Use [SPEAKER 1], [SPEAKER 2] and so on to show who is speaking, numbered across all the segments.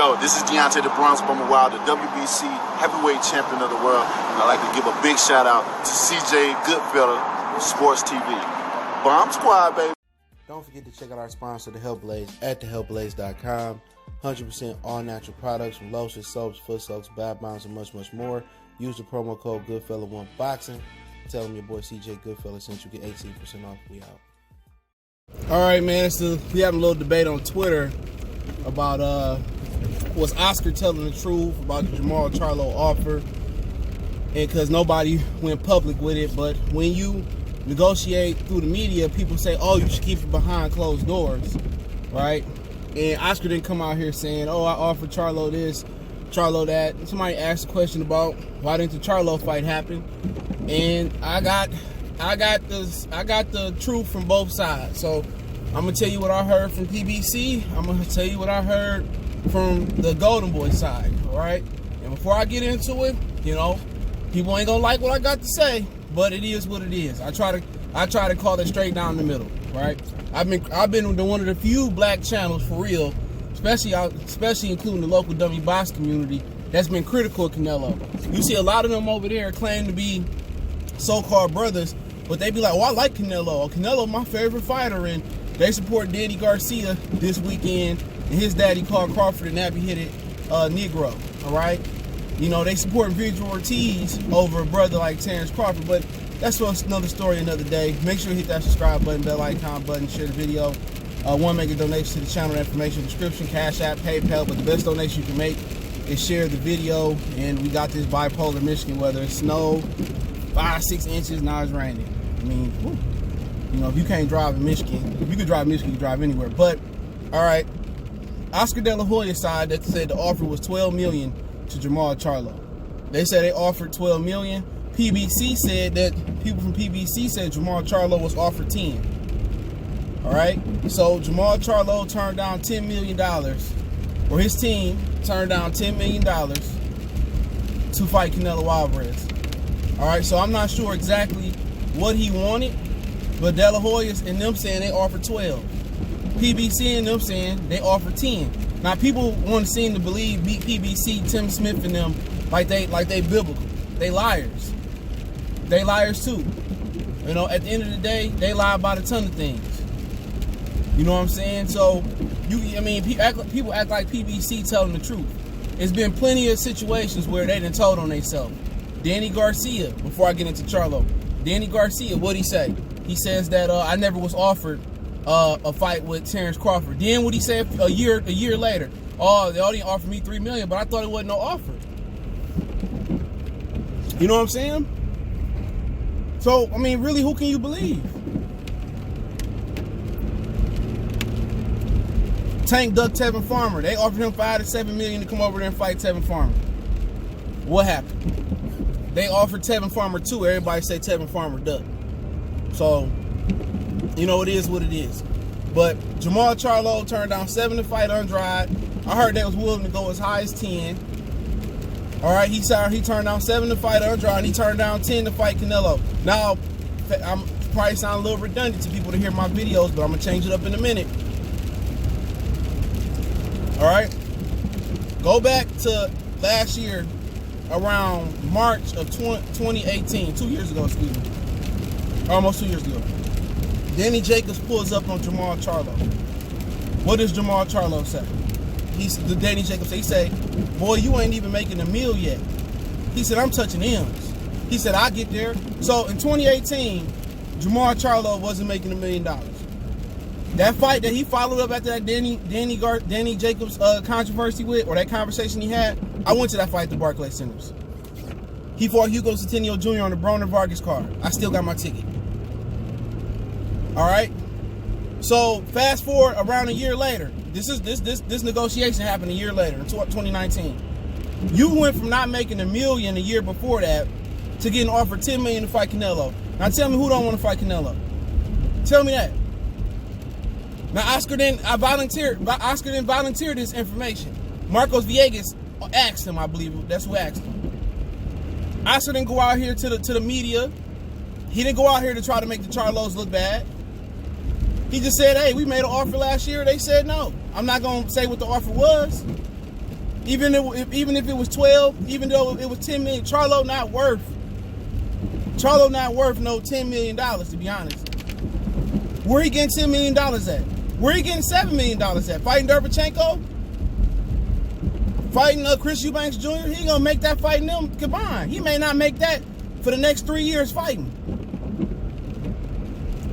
[SPEAKER 1] Yo, this is Deontay the Bronx Bummer Wild, the WBC heavyweight champion of the world. And I'd like to give a big shout out to CJ Goodfella of Sports TV. Bomb Squad, baby.
[SPEAKER 2] Don't forget to check out our sponsor, The Health Blaze, at thehealthblaze.com. 100% all natural products from lotions, soaps, foot soaks, bath bombs, and much, much more. Use the promo code Goodfella1Boxing. Tell them your boy CJ Goodfella sent you, get 18% off. We out.
[SPEAKER 3] All right, man. So we having a little debate on Twitter about was Oscar telling the truth about the Jermall Charlo offer, and because nobody went public with it. But when you negotiate through the media, people say, "Oh, you should keep it behind closed doors," right? And Oscar didn't come out here saying, "Oh, I offered Charlo this, Charlo that." And somebody asked a question about why didn't the Charlo fight happen, and I got the truth from both sides. So I'm gonna tell you what I heard from PBC. I'm gonna tell you what I heard from the Golden Boy side. All right. And before I get into it, you know, people ain't gonna like what I got to say, but it is what it is. I try to call it straight down the middle. Right. I've been one of the few black channels for real, especially including the local dummy box community, that's been critical of Canelo. You see a lot of them over there claim to be so-called brothers, but they be like, "Oh, I like Canelo. Canelo, my favorite fighter," and they support Danny Garcia this weekend, and his daddy called Crawford an nappy-headed Negro. All right, you know they support Vigil Ortiz over a brother like Terrence Crawford, but that's another story, another day. Make sure you hit that subscribe button, bell icon button, share the video. Want to make a donation to the channel? Information description, Cash App, PayPal. But the best donation you can make is share the video. And we got this bipolar Michigan weather. It's snow, 5-6 inches. Now it's raining. I mean, whew. You know, if you can't drive in Michigan, if you can drive in Michigan, you can drive anywhere. But all right, Oscar De La Hoya side that said the offer was $12 million to Jermall Charlo. They said they offered $12 million. PBC said that people from PBC said Jermall Charlo was offered 10. All right, so Jermall Charlo turned down $10 million, or his team turned down $10 million to fight Canelo Alvarez. All right, so I'm not sure exactly what he wanted, but De La Hoya and them saying they offered 12. PBC and them saying they offered 10. Now people want to seem to believe PBC, Tim Smith and them like they biblical. They liars. They liars too. You know, at the end of the day, they lie about a ton of things. You know what I'm saying? So, people act like PBC telling the truth. It's been plenty of situations where they done told on themselves. Danny Garcia, before I get into Charlo, Danny Garcia, what'd he say? He says that I never was offered a fight with Terrence Crawford. Then what he said a year later? Oh, they only offered me $3 million, but I thought it wasn't no offer. You know what I'm saying? So, I mean, really, who can you believe? Tank ducked Tevin Farmer. They offered him $5 to $7 million to come over there and fight Tevin Farmer. What happened? They offered Tevin Farmer too. Everybody say Tevin Farmer ducked. So, you know, it is what it is. But Jermall Charlo turned down 7 to fight Andrade. I heard they was willing to go as high as 10. All right, he turned down 7 to fight Andrade, and he turned down 10 to fight Canelo. Now, I'm probably sound a little redundant to people to hear my videos, but I'm gonna change it up in a minute. All right, go back to last year, around March of 2018, 2 years ago, excuse me, almost 2 years ago. Danny Jacobs pulls up on Jermall Charlo. What does Jermall Charlo say? Danny Jacobs, he say, "Boy, you ain't even making a meal yet." He said, "I'm touching M's." He said, "I get there." So in 2018, Jermall Charlo wasn't making $1 million. That fight that he followed up after that Danny Jacobs controversy with, or that conversation he had, I went to that fight at the Barclays Centers. He fought Hugo Centennial Jr. on the Broner Vargas card. I still got my ticket. All right. So fast forward around a year later. This negotiation happened a year later in 2019. You went from not making $1 million a year before that to getting offered $10 million to fight Canelo. Now tell me who don't want to fight Canelo. Tell me that. Now Oscar didn't volunteer this information. Marcos Villegas asked him, I believe that's who asked him. Oscar didn't go out here to the media. He didn't go out here to try to make the Charlos look bad. He just said, "Hey, we made an offer last year." They said no. I'm not gonna say what the offer was. Even if it was 12, even though it was 10 million, Charlo not worth no $10 million, to be honest. Where he getting $10 million at? Where he getting $7 million at? Fighting Derbychenko? Fighting Chris Eubanks Jr.? He ain't gonna make that fighting them combined. He may not make that for the next 3 years fighting.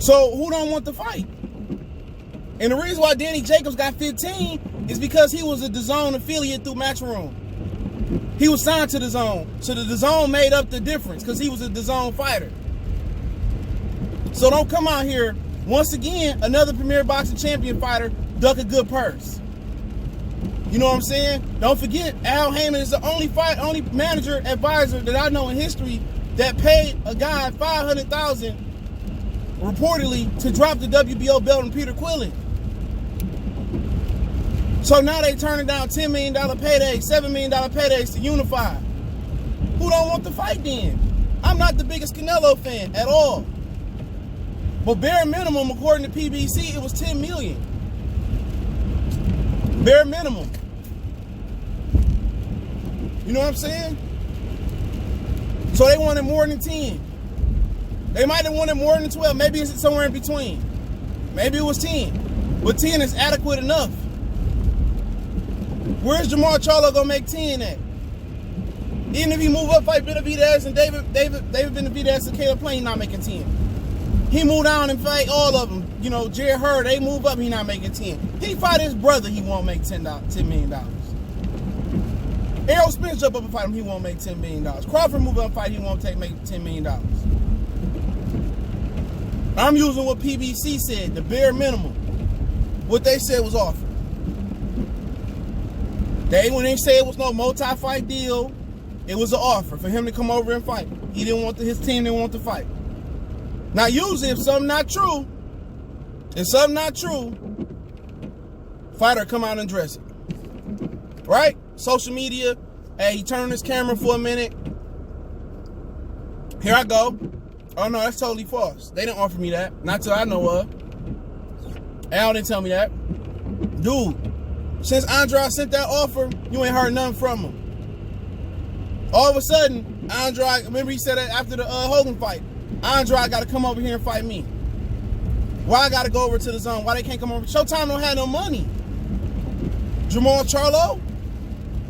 [SPEAKER 3] So who don't want to fight? And the reason why Danny Jacobs got 15 is because he was a DAZN affiliate through Matchroom. He was signed to DAZN. So the DAZN made up the difference because he was a DAZN fighter. So don't come out here, once again, another Premier Boxing Champion fighter, duck a good purse. You know what I'm saying? Don't forget, Al Heyman is the only manager, advisor that I know in history that paid a guy $500,000 reportedly to drop the WBO belt on Peter Quillen. So now they turning down $10 million paydays, $7 million paydays to unify. Who don't want to fight then? I'm not the biggest Canelo fan at all. But bare minimum, according to PBC, it was $10 million. Bare minimum. You know what I'm saying? So they wanted more than 10. They might have wanted more than 12. Maybe it's somewhere in between. Maybe it was 10. But 10 is adequate enough. Where's Jermall Charlo gonna make 10 at? Even if he move up, fight Benavidez and David Benavidez and Caleb Payne, not making 10. He move down and fight all of them. You know, Jared Hurd, they move up, he not making 10. He fight his brother, he won't make $10 million. Errol Spence jump up and fight him, he won't make $10 million. Crawford move up and fight, he won't make $10 million. I'm using what PBC said, the bare minimum. What they said was offered. When they say it was no multi-fight deal, it was an offer for him to come over and fight. He didn't want his team didn't want to fight. Now usually if something not true, fighter come out and address it. Right? Social media, hey, he turned his camera for a minute. Here I go. Oh no, that's totally false. They didn't offer me that. Not till I know of. Al didn't tell me that. Dude, since Andrade sent that offer, you ain't heard nothing from him. All of a sudden, Andrade, remember he said that after the Hogan fight, Andrade got to come over here and fight me. Why I got to go over to the zone? Why they can't come over? Showtime don't have no money. Jermall Charlo?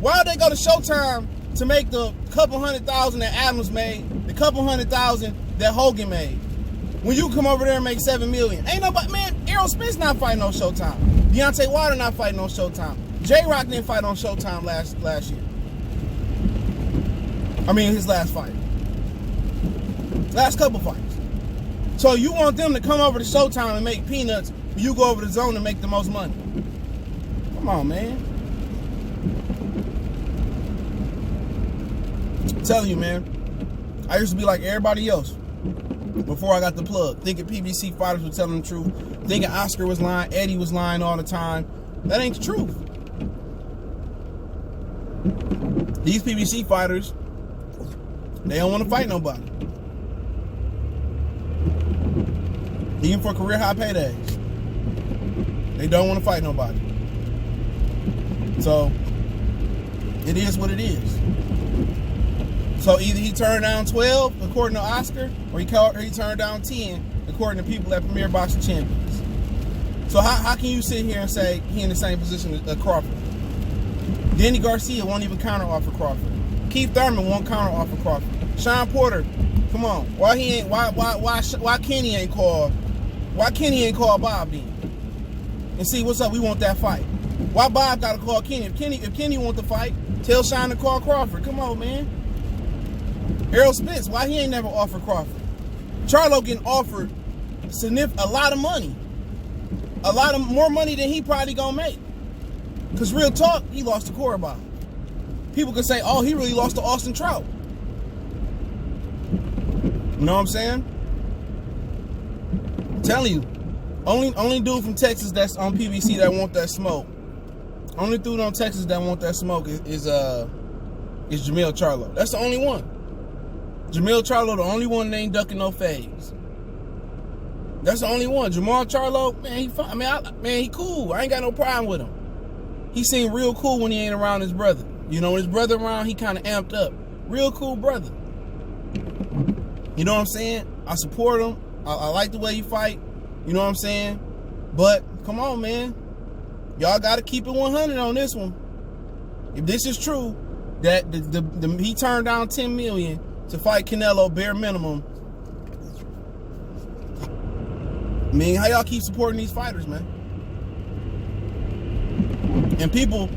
[SPEAKER 3] Why would they go to Showtime to make the couple $100,000 that Adams made, the couple $100,000 that Hogan made? When you come over there and make $7 million. Ain't nobody, man, Errol Spence not fighting on Showtime. Deontay Wilder not fighting on Showtime. J-Rock didn't fight on Showtime last year. I mean, his last fight. Last couple fights. So you want them to come over to Showtime and make peanuts, but you go over to Zone and make the most money. Come on, man. I'm telling you, man. I used to be like everybody else before I got the plug, thinking PBC fighters were telling the truth, thinking Oscar was lying, Eddie was lying all the time. That ain't the truth. These PBC fighters, they don't want to fight nobody. Even for career high paydays. They don't want to fight nobody. So, it is what it is. So either he turned down 12, according to Oscar, or he turned down 10, according to people at Premier Boxing Champions. So how can you sit here and say he in the same position as Crawford? Danny Garcia won't even counter offer Crawford. Keith Thurman won't counter offer Crawford. Sean Porter, come on, why Kenny ain't called Bob then? And see what's up, we want that fight. Why Bob gotta call Kenny? If Kenny want the fight, tell Sean to call Crawford. Come on, man. Errol Spence, why he ain't never offered Crawford? Charlo getting offered a lot of money. More money than he probably gonna make. Because real talk, he lost to Cordoba. People could say, oh, he really lost to Austin Trout. You know what I'm saying? I'm telling you, only dude from Texas that's on PBC that want that smoke. Only dude on Texas that want that smoke is Jermall Charlo. That's the only one. Jermall Charlo, the only one that ain't ducking no fades. That's the only one. Jermall Charlo, man, he cool. I ain't got no problem with him. He seemed real cool when he ain't around his brother. You know, when his brother around, he kind of amped up. Real cool brother. You know what I'm saying? I support him. I like the way he fight. You know what I'm saying? But come on, man. Y'all got to keep it 100 on this one. If this is true, that he turned down $10 million to fight Canelo bare minimum. I mean, how y'all keep supporting these fighters, man? And people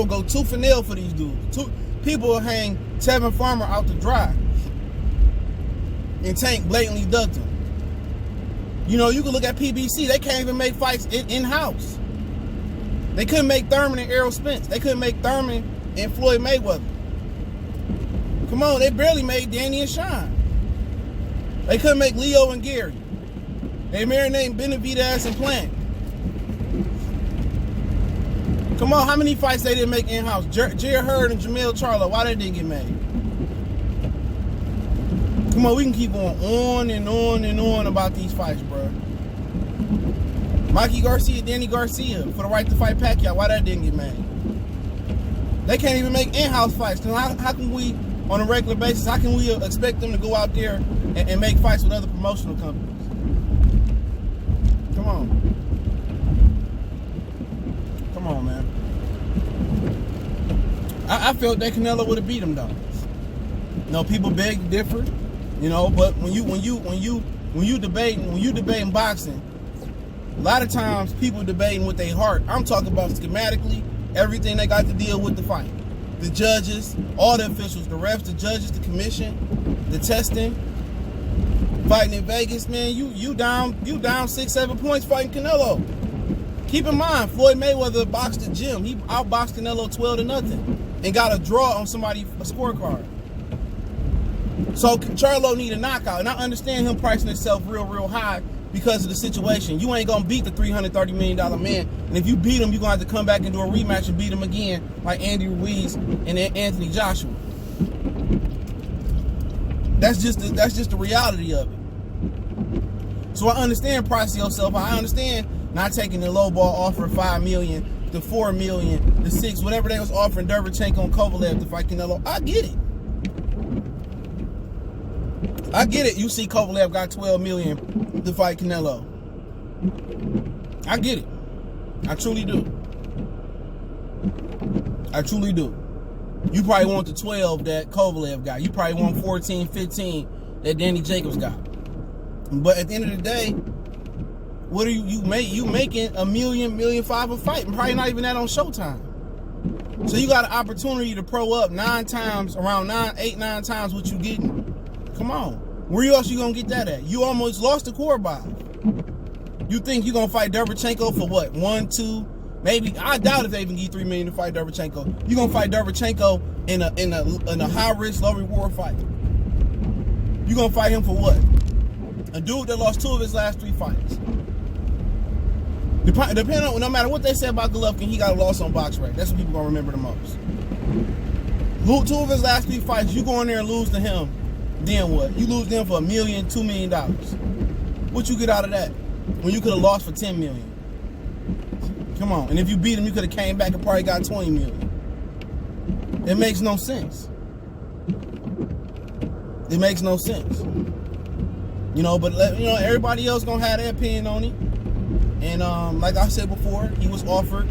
[SPEAKER 3] go tooth and nail for these dudes. People will hang Tevin Farmer out to dry. And Tank blatantly ducked him. You know, you can look at PBC. They can't even make fights in-house. They couldn't make Thurman and Errol Spence. They couldn't make Thurman and Floyd Mayweather. Come on, they barely made Danny and Sean. They couldn't make Leo and Gary. They marinating Benavidez and Plant. Come on, how many fights they didn't make in-house? Jerry Hurd and Jermall Charlo, why they didn't get made? Come on, we can keep going on and on and on about these fights, bro. Mikey Garcia, Danny Garcia for the right to fight Pacquiao, why that didn't get made? They can't even make in-house fights. How can we, on a regular basis, how can we expect them to go out there and make fights with other promotional companies? Come on. Come on, man. I felt that Canelo would have beat him though. You know, people beg to differ, you know, but when you debating boxing, a lot of times people debating with their heart. I'm talking about schematically, everything they got to deal with the fight. The judges, all the officials, the refs, the judges, the commission, the testing. Fighting in Vegas, man, you down 6-7 points fighting Canelo. Keep in mind, Floyd Mayweather boxed at Jim. He outboxed Canelo 12-0 and got a draw on a scorecard. So Charlo need a knockout, and I understand him pricing himself real high because of the situation. You ain't gonna beat the $330 million man, and if you beat him, you're gonna have to come back and do a rematch and beat him again, like Andy Ruiz and Anthony Joshua. That's just the reality of it. So I understand pricing yourself. I understand not taking the low ball offer of $5 million, the $4 million, the $6 million, whatever they was offering Derevchenko and Kovalev to fight Canelo. I get it. I get it. You see Kovalev got $12 million to fight Canelo. I get it. I truly do. I truly do. You probably want the 12 that Kovalev got. You probably want 14, 15 that Danny Jacobs got. But at the end of the day, what are you making $1 million, $1.5 million a fight, and probably not even that on Showtime. So you got an opportunity to pro up 9 times, around 8, 9 times what you getting. Come on, where else you gonna get that at? You almost lost the Korobov. You think you gonna fight Derevchenko for what? 1, 2, maybe? I doubt if they even give $3 million to fight Derevchenko. You gonna fight Derevchenko in a high risk, low reward fight. You gonna fight him for what? A dude that lost 2 of his last 3 fights. Depending on, no matter what they say about Golovkin, he got a loss on BoxRec. That's what people gonna remember the most. 2 of his last 3 fights, you go in there and lose to him, then what? You lose them for $1 million, $2 million. What you get out of that? When you could have lost for $10 million. Come on. And if you beat him, you could have came back and probably got $20 million. It makes no sense. It makes no sense. You know, but you know, everybody else gonna have their opinion on it. And like I said before, he was offered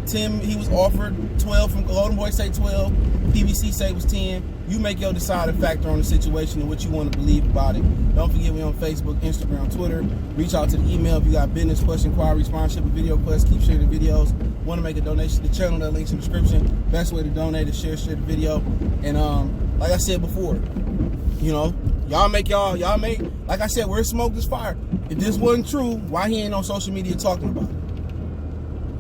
[SPEAKER 3] 12 from Golden Boy say 12, PBC say it was 10. You make your deciding factor on the situation and what you want to believe about it. Don't forget me on Facebook, Instagram, Twitter. Reach out to the email if you got business, question, inquiry, sponsorship, or video requests. Keep sharing the videos. Want to make a donation to the channel, that link's in the description. Best way to donate is share the video. And like I said before, you know, y'all make, like I said, where smoke is fire. If this wasn't true, why he ain't on social media talking about it?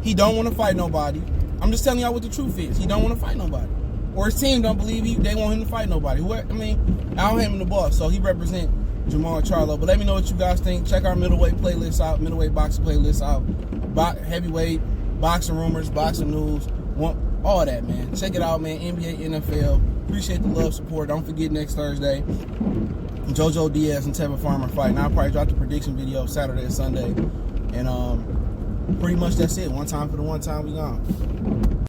[SPEAKER 3] He don't want to fight nobody. I'm just telling y'all what the truth is. He don't want to fight nobody. Or his team don't believe they want him to fight nobody. I don't have him the boss, so he represent Jermall Charlo. But let me know what you guys think. Check our middleweight playlist out, middleweight boxing playlist out, heavyweight, boxing rumors, boxing news, all that, man. Check it out, man. NBA, NFL. Appreciate the love, support. Don't forget next Thursday, JoJo Diaz and Tevin Farmer fight. And I'll probably drop the prediction video Saturday and Sunday. And pretty much that's it. One time for the one time, we gone.